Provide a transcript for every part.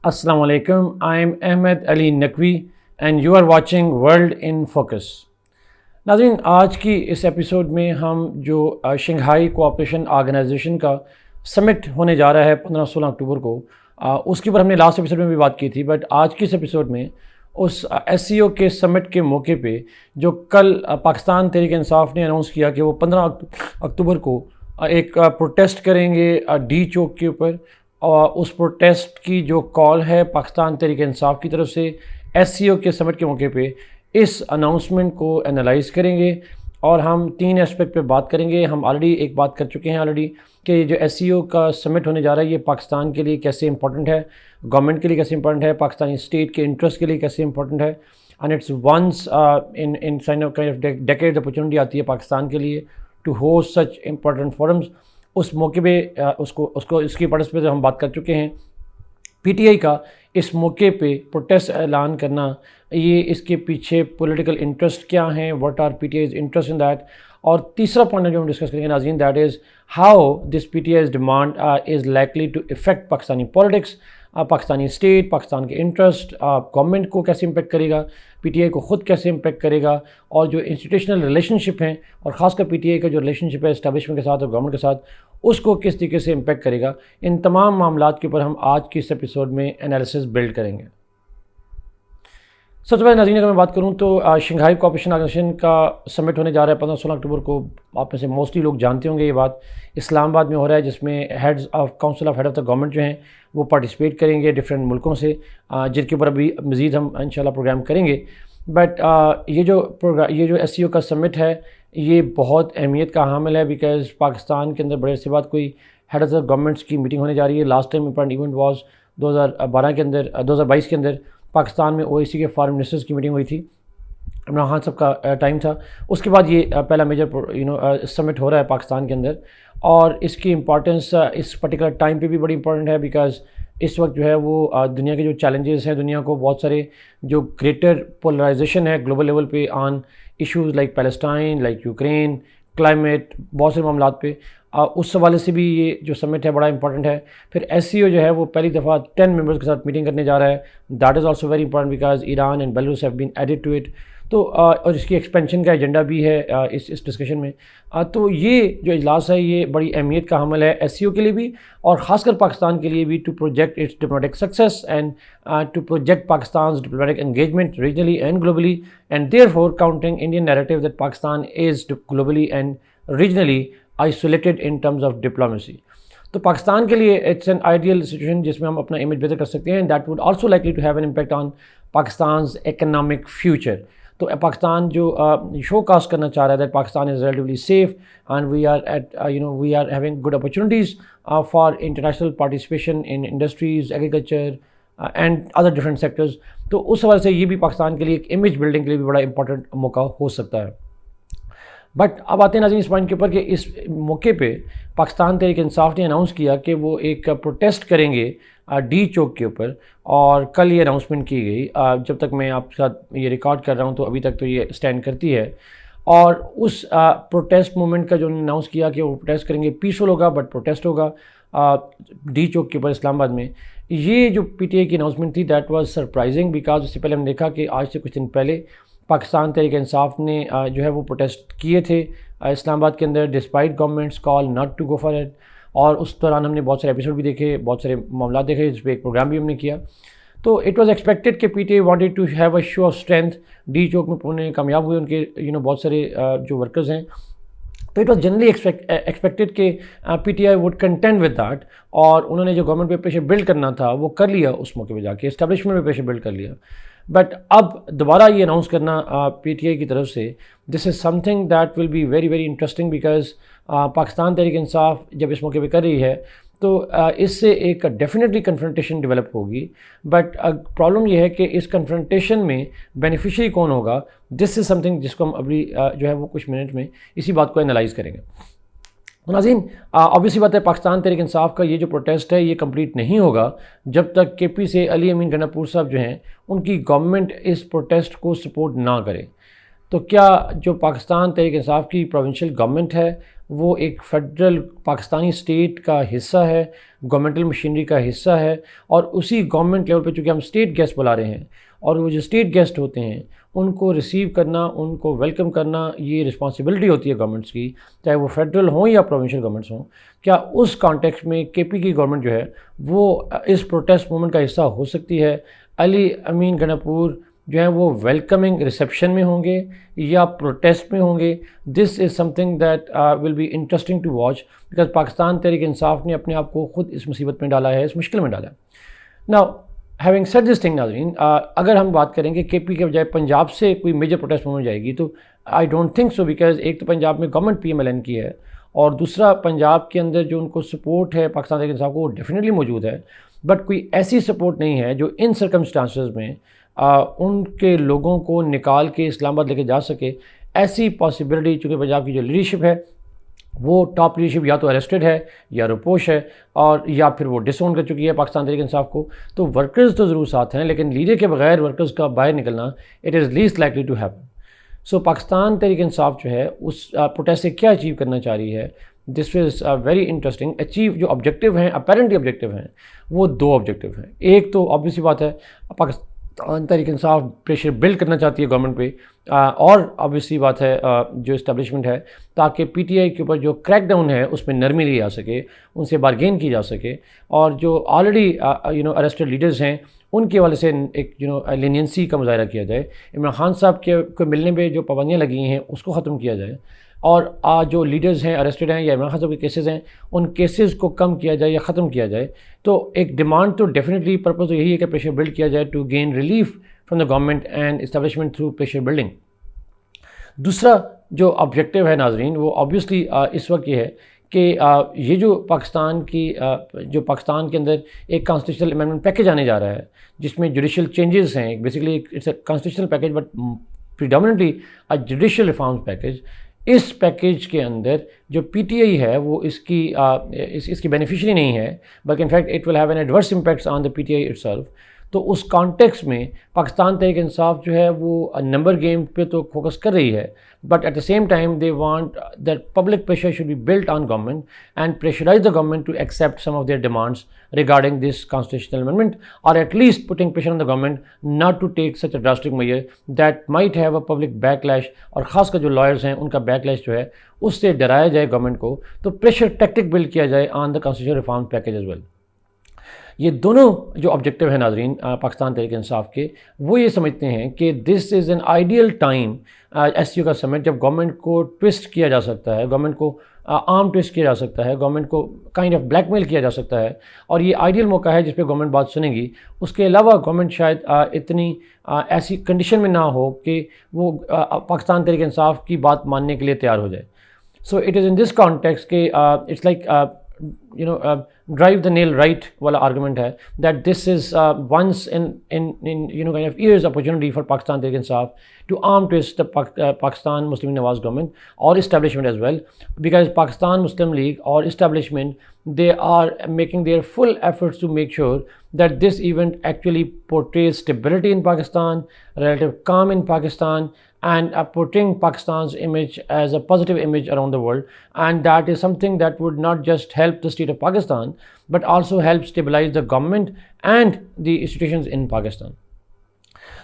السلام علیکم. I am Ahmed Ali Naqvi and you are watching world in focus. ناظرین، آج کی اس ایپیسوڈ میں ہم جو شنگھائی کوآپریشن آرگنائزیشن کا سمٹ ہونے جا رہا ہے 15-16 اکتوبر کو، اس کے اوپر ہم نے لاسٹ ایپیسوڈ میں بھی بات کی تھی. بٹ آج کی اس ایپیسوڈ میں اس ایس سی او کے سمٹ کے موقع پہ جو کل پاکستان تحریک انصاف نے اناؤنس کیا کہ وہ 15 اکتوبر کو ایک پروٹیسٹ کریں گے ڈی چوک کے اوپر، اور اس پروٹیسٹ کی جو کال ہے پاکستان تحریک انصاف کی طرف سے ایس سی او کے سمٹ کے موقع پہ، اس اناؤنسمنٹ کو انالائز کریں گے اور ہم 3 اسپیکٹ پہ بات کریں گے. ہم آلریڈی ایک بات کر چکے ہیں آلریڈی کہ جو ایس سی او کا سمٹ ہونے جا رہا ہے یہ پاکستان کے لیے کیسے امپورٹنٹ ہے، گورنمنٹ کے لیے کیسے امپورٹنٹ ہے، پاکستانی اسٹیٹ کے انٹرسٹ کے لیے کیسے امپورٹنٹ ہے. And it's once in kind of decade opportunity آتی ہے پاکستان کے لیے to host such important forums. اس موقع پہ اس کی امپورٹنس پہ ہم بات کر چکے ہیں. پی ٹی آئی کا اس موقع پہ پروٹیسٹ اعلان کرنا، یہ اس کے پیچھے پولیٹیکل انٹرسٹ کیا ہیں، what are P T I's interest in that. اور تیسرا پوائنٹ جو ہم ڈسکس کریں گے ناظرین، that is how this P T I's demand is likely to affect Pakistani politics, Pakistani state, Pakistan کے انٹرسٹ، گورنمنٹ کو کیسے امپیکٹ کرے گا، پی ٹی آئی کو خود کیسے امپیکٹ کرے گا، اور جو انسٹیٹیوشنل ریلیشن شپ ہیں اور خاص کر پی ٹی آئی کا جو ریلیشن شپ ہے اسٹیبلشمنٹ کے ساتھ اور گورنمنٹ کے ساتھ، اس کو کس طریقے سے امپیکٹ کرے گا. ان تمام معاملات کے اوپر ہم آج کی اس ایپیسوڈ میں انالیسس بلڈ کریں گے. سب سے پہلے ناظرین اگر میں بات کروں تو شنگھائی کوآپریشن آرگنائزیشن کا سمٹ ہونے جا رہا ہے 15-16 اکتوبر کو. آپ میں سے موسٹلی لوگ جانتے ہوں گے یہ بات اسلام آباد میں ہو رہا ہے، جس میں heads of council of head of the government جو ہیں وہ پارٹیسپیٹ کریں گے ڈفرینٹ ملکوں سے، جن کے اوپر ابھی مزید ہم انشاءاللہ پروگرام کریں گے. بٹ یہ جو ایس سی او کا سمٹ ہے یہ بہت اہمیت کا حامل ہے، بیکاز پاکستان کے اندر بڑے عرصے بعد کوئی ہیڈ آف دا گورنمنٹس کی میٹنگ ہونے جا رہی ہے. Last time important event was 2022 کے اندر پاکستان میں او ای سی کے فارن منسٹرز کی میٹنگ ہوئی تھی، عمران خان صاحب کا ٹائم تھا. اس کے بعد یہ پہلا میجر سمٹ ہو رہا ہے پاکستان کے اندر، اور اس کی امپورٹنس اس پرٹیکولر ٹائم پہ بھی بڑی امپورٹنٹ ہے، بیکاز اس وقت جو ہے وہ دنیا کے جو چیلنجز ہیں، دنیا کو بہت سارے جو گریٹر پولرائزیشن ہے گلوبل لیول پہ on issues like Palestine, like Ukraine, climate, بہت سے معاملات پہ، اس حوالے سے بھی یہ جو سمٹ ہے بڑا امپورٹنٹ ہے. پھر ایس سی او جو ہے وہ پہلی دفعہ 10 ممبرز کے ساتھ میٹنگ کرنے جا رہا ہے. That is also very important because Iran and Belarus have been added to it. تو اور اس کی ایکسپینشن کا ایجنڈا بھی ہے اس ڈسکشن میں. تو یہ جو اجلاس ہے یہ بڑی اہمیت کا حامل ہے ایس سی او کے لیے بھی، اور خاص کر پاکستان کے لیے بھی، to project its diplomatic success and to project Pakistan's diplomatic engagement regionally and globally, and therefore countering Indian narrative that Pakistan is globally and regionally isolated in terms of diplomacy. تو پاکستان کے لیے اٹس این آئیڈیل سچویشن جس میں ہم اپنا image بہتر کر سکتے ہیں. That would also likely to have an impact on Pakistan's economic future. تو پاکستان جو شو کاسٹ کرنا چاہ رہا ہے that Pakistan is relatively safe and we are having good opportunities for international participation in industries, agriculture and other different sectors. تو اس حوالے سے یہ بھی پاکستان کے لیے ایک امیج بلڈنگ کے لیے بھی بڑا امپورٹنٹ موقع ہو سکتا ہے. بٹ اب آتے ہیں ناظرین اس پوائنٹ کے اوپر کہ اس موقع پہ پاکستان تحریک انصاف نے اناؤنس کیا کہ وہ ایک پروٹیسٹ کریں گے ڈی چوک کے اوپر، اور کل یہ اناؤنسمنٹ کی گئی. جب تک میں آپ کے ساتھ یہ ریکارڈ کر رہا ہوں تو ابھی تک تو یہ اسٹینڈ کرتی ہے. اور اس پروٹیسٹ موومنٹ کا جو انہوں نے اناؤنس کیا کہ وہ پروٹیسٹ کریں گے، پیسفل ہوگا بٹ پروٹیسٹ ہوگا ڈی چوک کے اوپر اسلام آباد میں. یہ جو پی ٹی آئی کی اناؤنسمنٹ تھی دیٹ واز سرپرائزنگ، بیکاز اس سے پہلے ہم نے دیکھا کہ آج سے کچھ دن پہلے پاکستان تحریک انصاف نے جو ہے وہ پروٹیسٹ کیے تھے اسلام آباد کے اندر despite governments call not to go for it. اور اس دوران ہم نے بہت سارے ایپیسوڈ بھی دیکھے، بہت سارے معاملات دیکھے، جس پہ ایک پروگرام بھی ہم نے کیا. تو اٹ واز ایکسپیکٹڈ کہ P T I wanted to have a show of strength. D Chowk میں پہنچنے کامیاب ہوئے ان کے بہت سارے جو ورکرز ہیں. تو اٹ واز جنرلی ایکسپیکٹڈ کہ P T I would contend with that, اور انہوں نے جو گورنمنٹ پہ پریشر بلڈ کرنا تھا وہ کر لیا اس موقع پہ جا کے، اسٹیبلشمنٹ پہ پریشر بلڈ کر لیا. بٹ اب دوبارہ یہ اناؤنس کرنا پی ٹی آئی کی طرف سے، this is something that will be very very interesting, because Pakistan Tehreek Insaf جب اس موقع پہ کر رہی ہے تو اس سے ایک ڈیفینیٹلی کنفرنٹیشن ڈیولپ ہوگی. بٹ پرابلم یہ ہے کہ اس کنفرنٹیشن میں بینیفیشری کون ہوگا. دس از سم تھنگ جس کو ہم ابھی جو ہے وہ کچھ منٹ میں اسی بات کو انالائز کریں گے. ناظرین آبویسلی بات ہے پاکستان تحریک انصاف کا یہ جو پروٹیسٹ ہے یہ کمپلیٹ نہیں ہوگا جب تک کے پی سے علی امین گنڈاپور صاحب جو ہیں ان کی گورنمنٹ اس پروٹیسٹ کو سپورٹ نہ کرے. تو کیا جو پاکستان تحریک انصاف کی پروونشل گورنمنٹ ہے وہ ایک فیڈرل پاکستانی اسٹیٹ کا حصہ ہے، گورنمنٹل مشینری کا حصہ ہے، اور اسی گورنمنٹ لیول پہ چونکہ ہم اسٹیٹ گیسٹ بلا رہے ہیں، اور وہ جو اسٹیٹ گیسٹ ہوتے ہیں ان کو ریسیو کرنا، ان کو ویلکم کرنا، یہ رسپانسبلٹی ہوتی ہے گورنمنٹس کی، چاہے وہ فیڈرل ہوں یا پروونشل گورنمنٹس ہوں۔ کیا اس کانٹیکسٹ میں کے پی کی گورنمنٹ جو ہے وہ اس پروٹیسٹ موومنٹ کا حصہ ہو سکتی ہے؟ علی امین گناپور جو ہیں وہ ویلکمنگ ریسیپشن میں ہوں گے یا پروٹیسٹ میں ہوں گے؟ This is something that will be interesting to watch, because Pakistan Tehreek Insaf نے اپنے آپ کو خود اس مصیبت میں ڈالا ہے، اس مشکل میں ڈالا ہے۔ Now having said this thing ناظرین، اگر ہم بات کریں کہ کے پی کے بجائے پنجاب سے کوئی میجر پروٹیسٹ موومنٹ جائے گی تو I don't think so, because ایک تو پنجاب میں government P M L N کی ہے، اور دوسرا پنجاب کے اندر جو ان کو سپورٹ ہے پاکستان تحریک انصاف کو وہ ڈیفینیٹلی موجود ہے، بٹ کوئی ایسی سپورٹ نہیں ہے جو ان سرکمسٹانسز میں ان کے لوگوں کو نکال کے اسلام آباد لے کے جا سکے۔ ایسی پاسبلٹی، چونکہ پنجاب کی جو لیڈرشپ ہے وہ ٹاپ لیڈرشپ یا تو اریسٹڈ ہے یا روپوش ہے، اور یا پھر وہ ڈس اون کر چکی ہے پاکستان تحریک انصاف کو، تو ورکرز تو ضرور ساتھ ہیں، لیکن لیڈر کے بغیر ورکرز کا باہر نکلنا it is least likely to happen. So Pakistan Tehreek Insaf جو ہے اس پروٹیسٹ سے کیا اچیو کرنا چاہ رہی ہے؟ دس از ویری انٹرسٹنگ۔ اچیو جو آبجیکٹیو ہیں، اپیرنٹلی آبجیکٹیو ہیں، وہ دو آبجیکٹیو ہیں۔ ایک تو آبویسلی بات ہے پاکستان تحریک انصاف پریشر بلڈ کرنا چاہتی ہے گورنمنٹ پہ، اور آبویسلی بات ہے جو اسٹیبلشمنٹ ہے، تاکہ پی ٹی آئی کے اوپر جو کریک ڈاؤن ہے اس میں نرمی لی جا سکے، ان سے بارگین کی جا سکے، اور جو آلریڈی اریسٹڈ لیڈرز ہیں ان کے حوالے سے ایک لینینسی کا مظاہرہ کیا جائے، عمران خان صاحب کے کو ملنے پہ جو پابندیاں لگی ہیں اس کو ختم کیا جائے، اور جو لیڈرز ہیں اریسٹڈ ہیں یا عمران خان صاحب کے کیسز ہیں ان کیسز کو کم کیا جائے یا ختم کیا جائے۔ تو ایک ڈیمانڈ تو ڈیفینیٹلی پرپز تو یہی ہے کہ پریشر بلڈ کیا جائے to gain relief from the government and establishment through pressure building. دوسرا جو آبجیکٹیو ہے ناظرین وہ آبویسلی اس وقت یہ ہے کہ یہ جو پاکستان کے اندر ایک کانسٹیٹیوشنل امینڈمنٹ پیکیج آنے جا رہا ہے جس میں جوڈیشل چینجز ہیں، basically it's a constitutional package but predominantly a judicial reforms package. اس پیکیج کے اندر جو پی ٹی آئی ہے وہ اس کی بینیفیشری نہیں ہے، بلکہ in fact it will have an adverse impacts on the P T I it self. تو اس کانٹیکس میں پاکستان تحریک انصاف جو ہے وہ نمبر گیم پہ تو فوکس کر رہی ہے، but at the same time they want that public pressure should be built on government and pressurize the government to accept some of their demands regarding this constitutional amendment, اور at least putting pressure on the government not to take such a drastic measure that might have a public backlash, اور خاص کر جو lawyers ہیں ان کا back lash جو ہے اس سے ڈرایا جائے گورنمنٹ کو، تو پریشر ٹیکٹک بلڈ کیا جائے on the constitutional reform package as well. یہ دونوں جو آبجیکٹیو ہیں ناظرین پاکستان تحریک انصاف کے، وہ یہ سمجھتے ہیں کہ this is an ideal time S C O کا سمٹ، جب گورنمنٹ کو ٹوسٹ کیا جا سکتا ہے، گورنمنٹ کو عام ٹوسٹ کیا جا سکتا ہے، گورنمنٹ کو کائنڈ آف بلیک میل کیا جا سکتا ہے، اور یہ آئیڈیل موقع ہے جس پہ گورنمنٹ بات سنے گی۔ اس کے علاوہ گورنمنٹ شاید اتنی ایسی کنڈیشن میں نہ ہو کہ وہ پاکستان تحریک انصاف کی بات ماننے کے لیے تیار ہو جائے۔ So it is in this context کہ it's like drive the nail right والا آرگومنٹ ہے that this is once in kind of years opportunity for Pakistan Tehreek Insaf to arm twist Pakistan Muslim Nawaz government اور establishment as well, because Pakistan Muslim League اور establishment they are making their full efforts to make sure that this event actually portrays stability in Pakistan, relative calm in Pakistan, and putting Pakistan's image as a positive image around the world, and that is something that would not just help the state of Pakistan but also help stabilize the government and the institutions in Pakistan.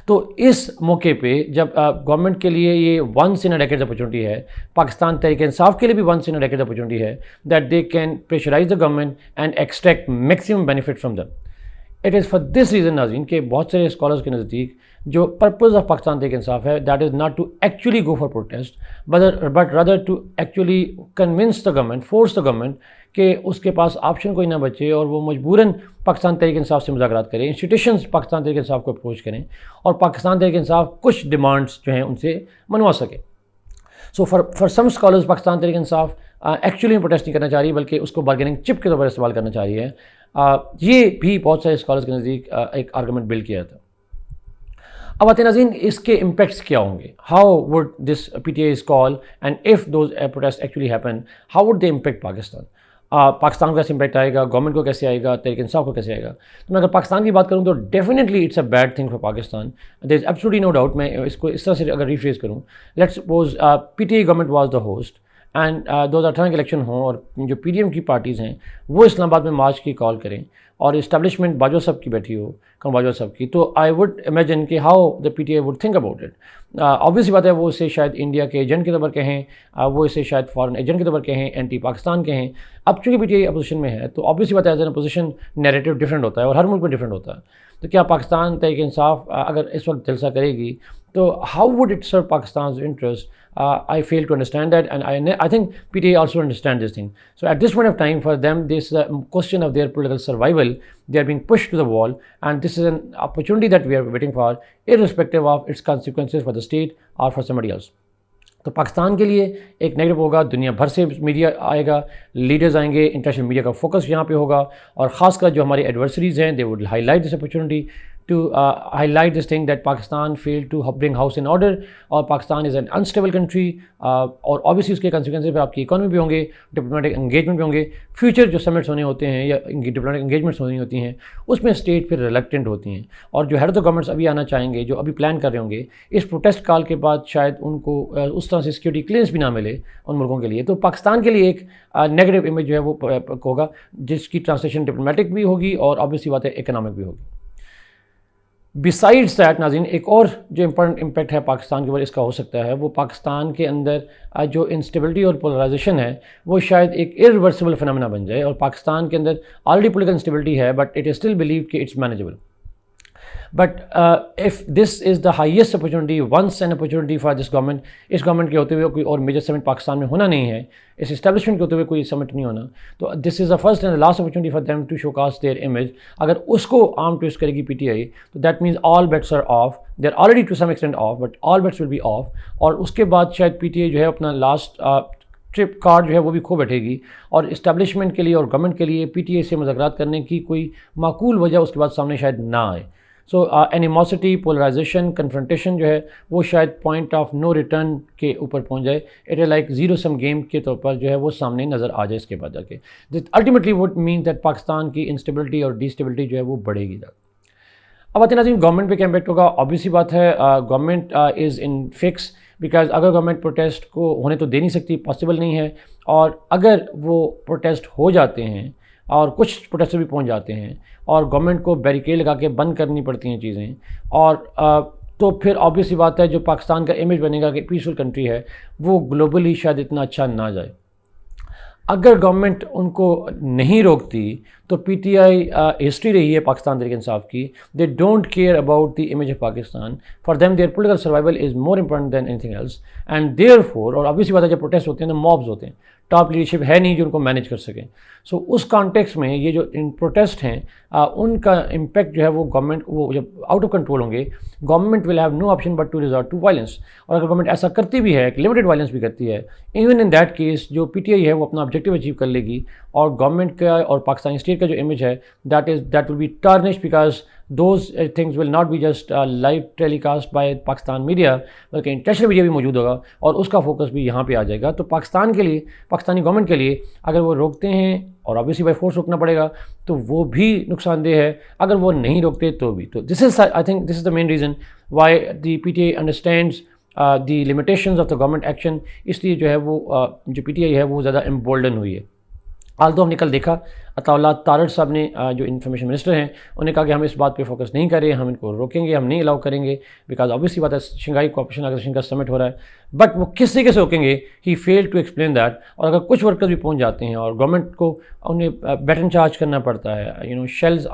تو اس موقع پہ جب government کے لیے یہ once in a decade opportunity ہے، پاکستان تحریک انصاف کے لیے بھی once in a decade opportunity ہے that they can pressurise the government and extract maximum benefit from them. It is for this reason ناظرین کہ بہت سارے اسکالرس کے نزدیک جو پرپز آف پاکستان تحریک انصاف ہے that is not to actually go for protest but rather to actually convince the government, force the government کہ اس کے پاس آپشن کوئی نہ بچے اور وہ مجبوراً پاکستان تحریک انصاف سے مذاکرات کریں، انسٹیٹیوشنز پاکستان تحریک انصاف کو اپروچ کریں اور پاکستان تحریک انصاف کچھ ڈیمانڈس جو ہیں ان سے منوا سکے۔ سو for some scholars Pakistan Tehreek انصاف ایکچولی پروٹیسٹ نہیں کرنا چاہ رہی بلکہ اس کو بارگیننگ چپ کے طور پر استعمال کرنا چاہ رہی ہے۔ یہ بھی بہت سارے اسکالرز کے نزدیک ایک آرگومنٹ بلڈ کیا تھا۔ اب آتے ہیں ناظرین اس کے امپیکٹس کیا ہوں گے، how would this P T I is call and if those protest actually happen how would they impact Pakistan. Pakistan کو کیسے امپیکٹ آئے گا، گورنمنٹ کو کیسے آئے گا، تحریک انصاف کو کیسے آئے گا۔ تو میں اگر پاکستان کی بات کروں تو definitely it's a bad thing for Pakistan, there is absolutely no doubt. میں اس کو اس طرح سے اگر ریفریز کروں، let's suppose P T I government was the host and 2018 کے الیکشن ہوں اور جو پی ڈی ایم کی پارٹیز ہیں وہ اسلام آباد میں مارچ کی کال کریں اور اسٹیبلشمنٹ باجوہ صاحب کی بیٹھی ہو کم باجوہ صاحب کی, تو آئی وڈ امیجن کہ how the P T I would think about it. Obviously بات ہے وہ اسے شاید انڈیا کے ایجنٹ کے طور پر کہیں, وہ اسے شاید فارن ایجنٹ کے طور پر کہیں, اینٹی پاکستان کہیں. اب چونکہ پی ٹی آئی اپوزیشن میں ہے تو آبویسلی بات ہے as an opposition narrative different ہوتا ہے اور ہر ملک میں ڈفرینٹ ہوتا ہے. تو کیا پاکستان تحریک انصاف اگر اس وقت جلسہ کرے گی تو how would it serve Pakistan's interest? I fail to understand that, and I think PTA also understand this thing. So at this point of time, for them, this is a question of their political survival. They are being pushed to the wall, and this is an opportunity that we are waiting for, irrespective of its consequences for the state or for somebody else. تو پاکستان کے لیے ایک negative ہوگا, دنیا بھر سے media آئے گا, leaders آئیں گے, انٹرنیشنل میڈیا کا فوکس یہاں پہ ہوگا, اور خاص کر جو ہمارے ایڈورسریز ہیں they would highlight this opportunity to highlight this thing that Pakistan failed to bring house in order, اور Pakistan is an unstable country, اور obviously اس کے consequences پہ آپ کی اکانومی بھی ہوں گے, ڈپلومیٹک انگیجمنٹ بھی ہوں گے. فیوچر جو سمٹس ہونے ہوتے ہیں یا ڈپلومیٹک انگیجمنٹس ہونی ہوتی ہیں اس میں اسٹیٹ پھر ریلیکٹنٹ ہوتی ہیں, اور جو ہیڈ آف دا گورنمنٹس ابھی آنا چاہیں گے, جو ابھی پلان کر رہے ہوں گے, اس پروٹیسٹ کال کے بعد شاید ان کو اس طرح سے سیکورٹی کلیئرنس بھی نہ ملے ان ملکوں کے لیے. تو پاکستان کے لیے ایک نیگیٹو امیج جو ہے وہ ہوگا, جس کی ٹرانسلیشن ڈپلومیٹک بھی ہوگی اور obviously بات ہے اکنامک بھی ہوگی. بیسائڈس دیٹ ناظرین, ایک اور جو امپیکٹ ہے پاکستان کے اوپر اس کا ہو سکتا ہے, وہ پاکستان کے اندر جو انسٹیبلٹی اور پولرائزیشن ہے وہ شاید ایک irreversible فنامنا بن جائے. اور پاکستان کے اندر آلریڈی پولیٹیکل انسٹیبلٹی ہے, but it is still believe کہ it's manageable. But if this is the highest opportunity, once an opportunity for this government, اس گورنمنٹ کے ہوتے ہوئے کوئی اور میجر سمٹ پاکستان میں ہونا نہیں ہے, اس اسٹیبلشمنٹ کے ہوتے ہوئے کوئی سمٹ نہیں ہونا, تو this is the first and the last opportunity for them to showcase their image. اگر اس کو عام ٹویسٹ کرے گی پی ٹی آئی تو that means all bets are off. They're already to some extent off, but all bets will be off. اور اس کے بعد شاید پی ٹی آئی جو ہے اپنا لاسٹ ٹرپ کارڈ جو ہے وہ بھی کھو بیٹھے گی, اور اسٹیبلشمنٹ کے لیے اور گورنمنٹ کے لیے پی ٹی آئی سے مذاکرات کرنے کی کوئی معقول وجہ اس کے بعد سامنے شاید نہ آئے. سو اینیموسٹی, پولرائزیشن, کنفرنٹیشن جو ہے وہ شاید پوائنٹ آف نو ریٹرن کے اوپر پہنچ جائے. It is like zero some game کے طور پر جو ہے وہ سامنے نظر آ جائے اس کے بعد جا کے. Ultimately would mean that Pakistan کی انسٹیبلٹی اور ڈی اسٹیبلٹی جو ہے وہ بڑھے گی. اب آتے ہیں ناظرین گورنمنٹ پہ کیا امپیکٹ ہوگا. آبویسلی بات ہے government is in fix, because اگر گورنمنٹ پروٹیسٹ کو ہونے تو دے نہیں سکتی, پاسبل نہیں ہے, اور اگر وہ پروٹیسٹ ہو جاتے ہیں اور کچھ پروٹیسٹر بھی پہنچ جاتے ہیں اور گورنمنٹ کو بیریکیڈ لگا کے بند کرنی پڑتی ہیں چیزیں, اور تو پھر آبویسلی بات ہے جو پاکستان کا امیج بنے گا کہ پیسفل کنٹری ہے وہ گلوبلی شاید اتنا اچھا نہ جائے. اگر گورنمنٹ ان کو نہیں روکتی تو پی ٹی آئی ہسٹری رہی ہے پاکستان تحریک انصاف کی, they don't care about the image of Pakistan. For them their political survival is more important than anything else, and therefore, اور آبویسلی بات ہے جب پروٹیسٹ ہوتے ہیں تو مابز ہوتے ہیں, ٹاپ لیڈرشپ ہے نہیں جو ان کو مینیج کر سکیں. سو اس کانٹیکس میں یہ جو پروٹیسٹ ہیں ان کا امپیکٹ جو ہے وہ گورنمنٹ, وہ جب آؤٹ آف کنٹرول ہوں گے, government will have no option but to resort to violence. اور اگر گورنمنٹ ایسا کرتی بھی ہے کہ لمیٹڈ وائلنس بھی کرتی ہے, ایون ان دیٹ کیس جو پی ٹی آئی ہے وہ اپنا آبجیکٹیو اچیو کر لے گی, اور گورنمنٹ کا اور پاکستانی اسٹیٹ کا جو امیج ہے that will be tarnished, because those things will not be just live telecast by Pakistan media, بلکہ انٹرنیشنل میڈیا بھی موجود ہوگا اور اس کا فوکس بھی یہاں پہ آ جائے گا. تو پاکستان کے لیے, پاکستانی گورنمنٹ کے لیے اگر وہ روکتے ہیں, اور obviously بائی فورس روکنا پڑے گا, تو وہ بھی نقصان دہ ہے. اگر وہ نہیں روکتے تو بھی. تو I think this is the main reason why the PTA understands the limitations of the government action. اس لیے جو ہے وہ جو پی ٹی آئی ہے وہ زیادہ امبولڈن ہوئی ہے. آلتو ہم نے کل دیکھا عطا اللہ تارڑ صاحب نے جو انفارمیشن منسٹر ہیں انہوں نے کہا کہ ہم اس بات پہ فوکس نہیں کر رہے, ہم ان کو روکیں گے, ہم نہیں الاؤ کریں گے, بیکاز آبویسلی بات ہے شنگھائی کوآپریشن آرگنائزیشن کا سمٹ ہو رہا ہے. بٹ وہ کس طریقے سے روکیں گے, ہی فیل ٹو ایکسپلین دیٹ. اور اگر کچھ ورکرز بھی پہنچ جاتے ہیں اور گورنمنٹ کو انہیں بیٹن چارج کرنا پڑتا ہے, شیلز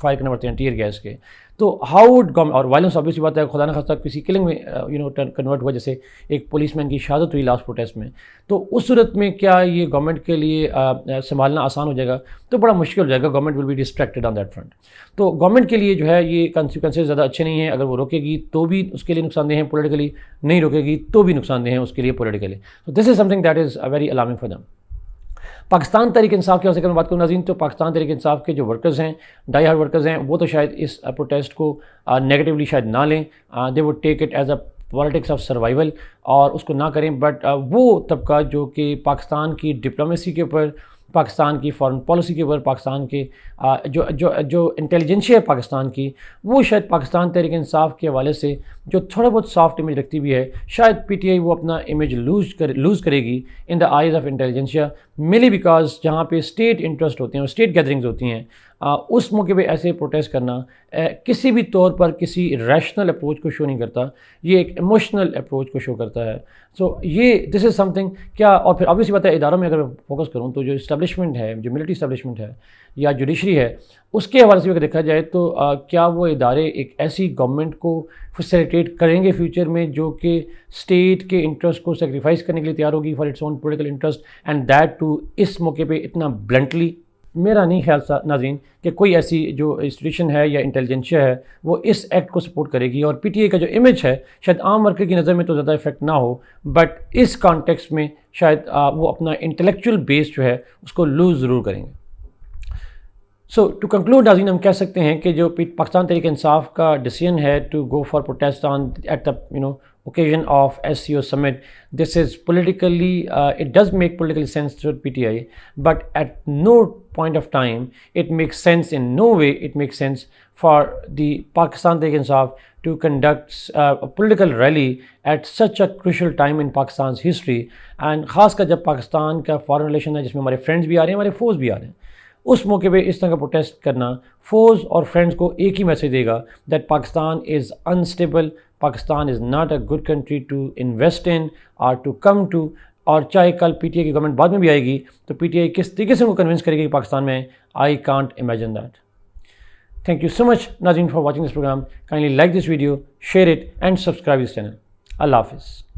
فائر کرنا پڑتے ہیں ٹیئر گیس کے, تو ہاؤ وڈ گورنمنٹ, اور وائلنس آبویسلی بات ہے خدا نہ خواستہ کسی کلنگ میں کنورٹ ہوا, جیسے ایک پولیس مین کی شہادت ہوئی لاسٹ پروٹیسٹ میں, تو اس صورت میں کیا یہ گورنمنٹ کے لیے سنبھالنا آسان ہو جائے گا؟ تو بڑا مشکل ہو جائے گا. Government will be distracted on that front. تو گورنمنٹ کے لیے جو ہے یہ کانسیکوینسز زیادہ اچھے نہیں ہیں. اگر وہ روکے گی تو بھی اس کے لیے نقصان دہ ہیں پولیٹیکلی, نہیں روکے گی تو بھی نقصان دہ ہیں اس کے لیے پولیٹیکلی. تو this is something that is very alarming for them. Pakistan Tehreek Insaf کے حوالے سے میں بات کروں ناظرین, تو پاکستان تحریک انصاف کے جو ورکرز ہیں, ڈائی ہارڈ ورکرز ہیں, وہ تو شاید اس پروٹیسٹ کو نیگیٹیولی شاید نہ لیں, they would take it as a politics of survival اور اس کو نہ کریں. بٹ وہ طبقہ جو کہ پاکستان کی ڈپلومیسی کے اوپر, پاکستان کی فارن پالیسی کے اوپر، پاکستان کے جو انٹیلیجنشیا ہے پاکستان کی، وہ شاید پاکستان تحریک انصاف کے حوالے سے جو تھوڑا بہت سافٹ امیج رکھتی بھی ہے، شاید پی ٹی آئی وہ اپنا امیج لوز کرے گی in the eyes of intelligentsia, mainly because جہاں پہ اسٹیٹ انٹرسٹ ہوتے ہیں، اسٹیٹ گیدرنگز ہوتی ہیں، اس موقع پہ ایسے پروٹیسٹ کرنا کسی بھی طور پر کسی ریشنل اپروچ کو شو نہیں کرتا، یہ ایک ایموشنل اپروچ کو شو کرتا ہے. سو یہ دس از سم تھنگ کیا. اور پھر obviously بات ہے اداروں میں اگر فوکس کروں تو جو اسٹیبلشمنٹ ہے، جو ملٹری اسٹیبلشمنٹ ہے یا جوڈیشری ہے، اس کے حوالے سے اگر دیکھا جائے تو کیا وہ ادارے ایک ایسی گورنمنٹ کو فیسیلیٹیٹ کریں گے فیوچر میں جو کہ اسٹیٹ کے انٹرسٹ کو سیکریفائز کرنے کے لیے تیار ہوگی for its own political interest, and that too اس موقع پہ اتنا بلنٹلی؟ میرا نہیں خیال ناظرین کہ کوئی ایسی جو انسٹیٹیوشن ہے یا انٹیلیجنشیا ہے وہ اس ایکٹ کو سپورٹ کرے گی. اور پی ٹی آئی کا جو امیج ہے شاید عام ورکر کی نظر میں تو زیادہ افیکٹ نہ ہو، بٹ اس کانٹیکسٹ میں شاید وہ اپنا انٹلیکچوئل بیس جو ہے اس کو لوز ضرور کریں گے. سو ٹو کنکلوڈ ناظرین، ہم کہہ سکتے ہیں کہ جو پاکستان تحریک انصاف کا ڈیسیژن ہے to go for protest on at the occasion of SCO summit, this is politically, it does make political sense to PTI, but at no point of time it makes sense, in no way it makes sense for the Pakistan Tehreek Insaf to conduct a political rally at such a crucial time in Pakistan's history, and خاص کر جب پاکستان کا foreign relation ہے جس میں ہمارے friends بھی آ رہے ہیں، ہمارے فوز بھی آ رہے ہیں، اس موقع پہ اس طرح کا پروٹیسٹ کرنا فوز اور فرینڈز کو ایک ہی میسیج دے گا that Pakistan is unstable, Pakistan is not a good country to invest in or to come to. اور چاہے کل پی ٹی آئی کی گورنمنٹ بعد میں بھی آئے گی تو پی ٹی آئی کس طریقے سے ان کو کنونس کرے گی کہ پاکستان میں I can't imagine that. Thank you so much ناظرین for watching this programme. Kindly like this video, share it and subscribe this channel. اللہ حافظ.